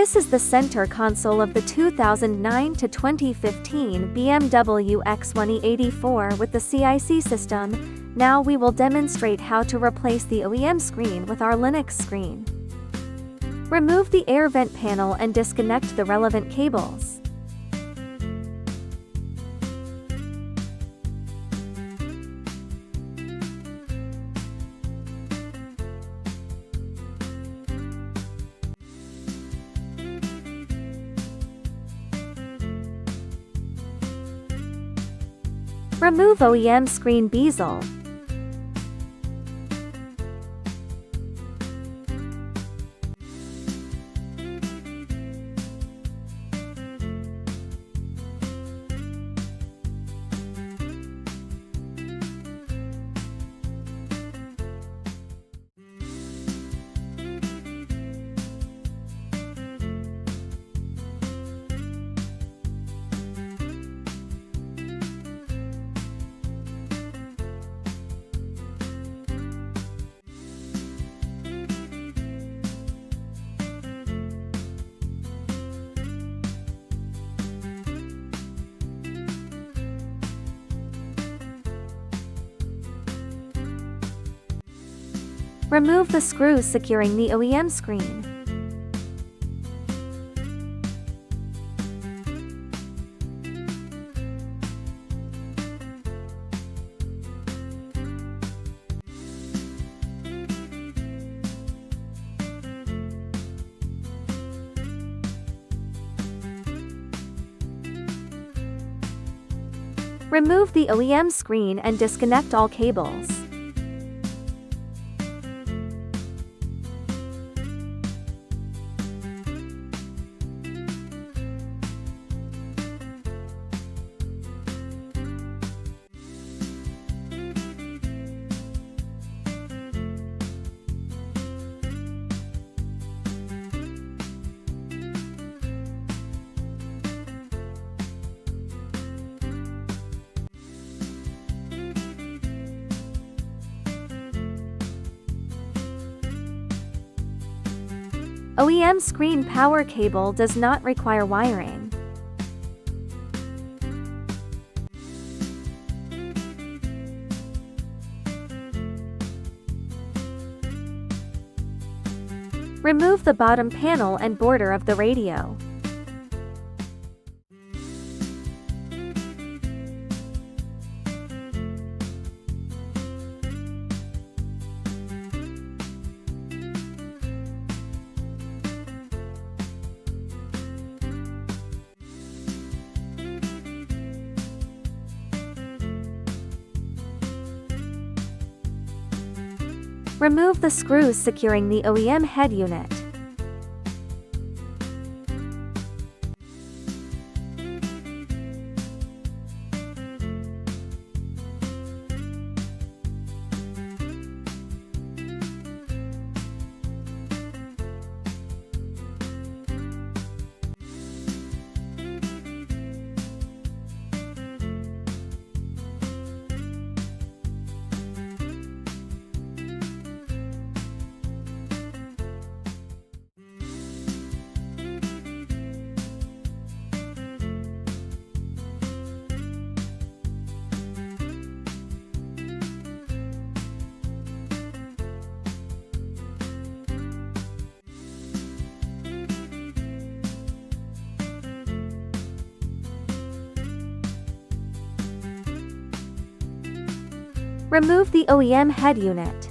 This is the center console of the 2009 to 2015 BMW X1 E84 with the CIC system. Now we will demonstrate how to replace the OEM screen with our Linux screen. Remove the air vent panel and disconnect the relevant cables. Remove OEM screen bezel. Remove the screws securing the OEM screen. Remove the OEM screen and disconnect all cables. OEM screen power cable does not require wiring. Remove the bottom panel and border of the radio. Remove the screws securing the OEM head unit. Remove the OEM head unit.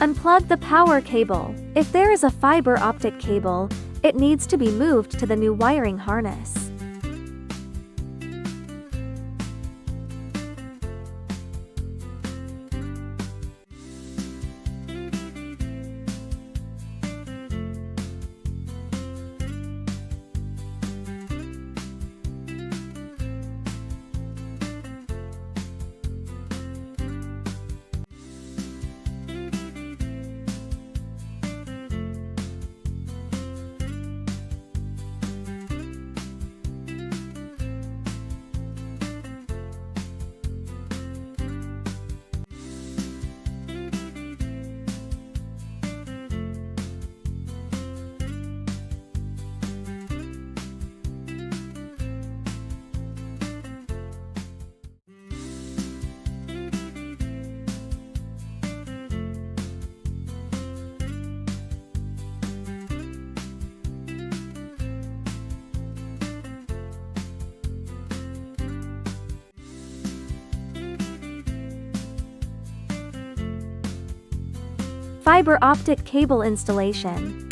Unplug the power cable. If there is a fiber optic cable, it needs to be moved to the new wiring harness. Fiber optic cable installation.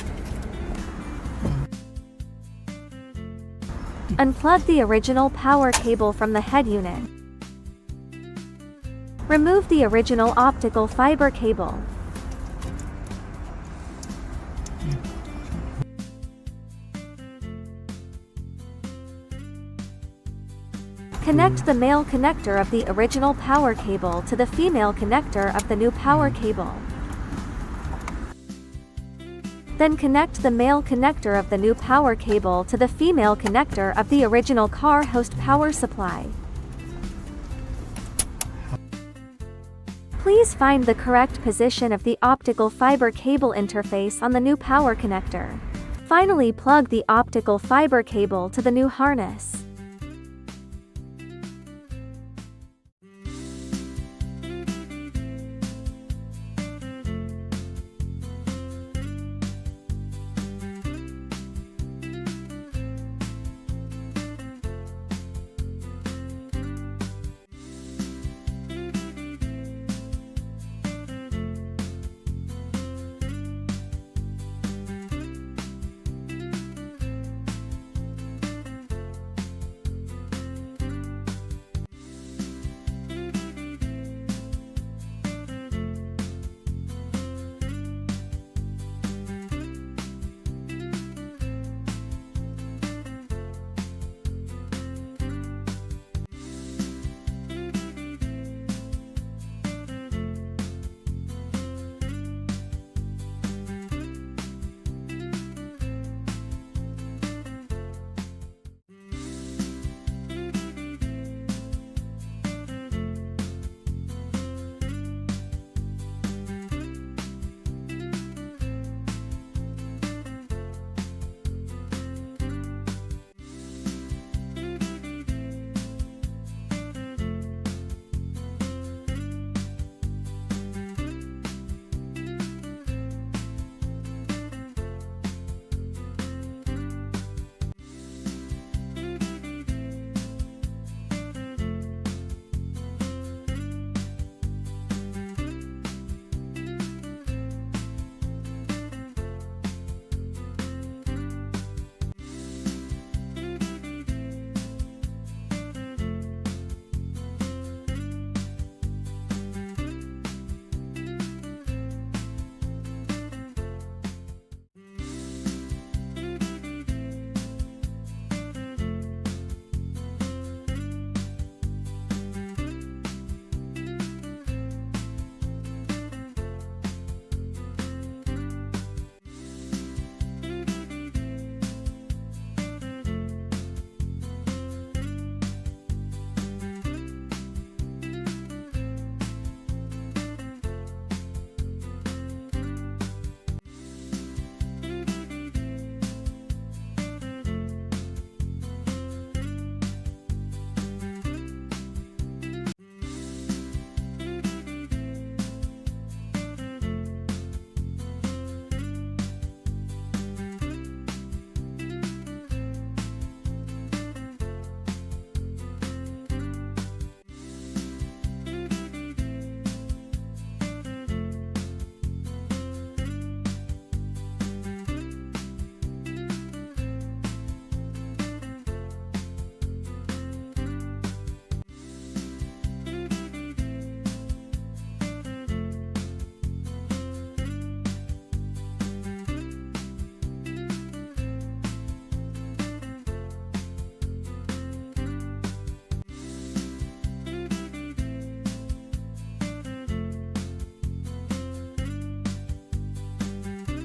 Unplug the original power cable from the head unit. Remove the original optical fiber cable. Connect the male connector of the original power cable to the female connector of the new power cable. Then connect the male connector of the new power cable to the female connector of the original car host power supply. Please find the correct position of the optical fiber cable interface on the new power connector. Finally, plug the optical fiber cable to the new harness.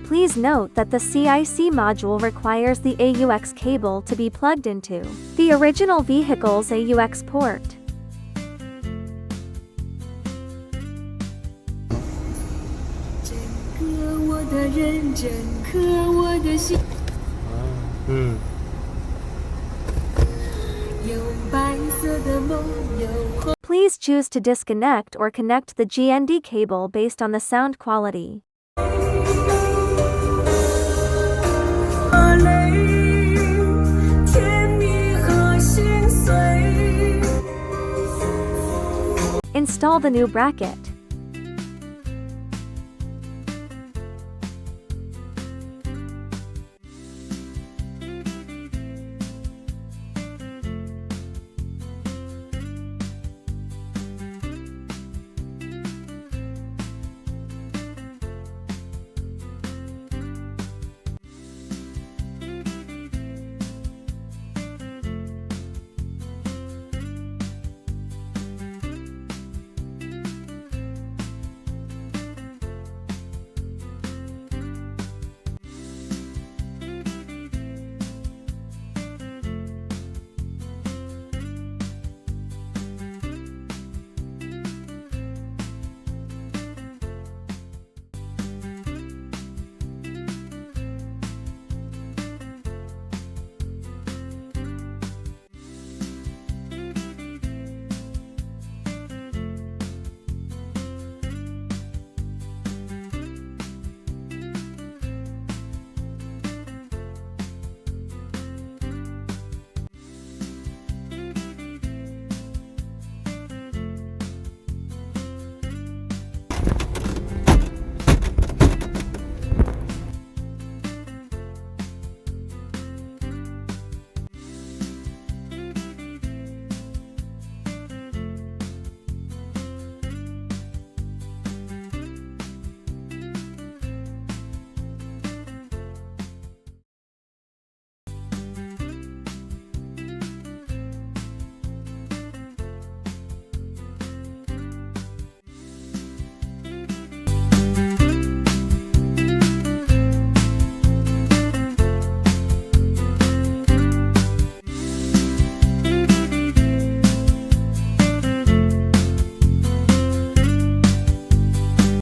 Please note that the CIC module requires the AUX cable to be plugged into the original vehicle's AUX port. Please choose to disconnect or connect the GND cable based on the sound quality. Install the new bracket.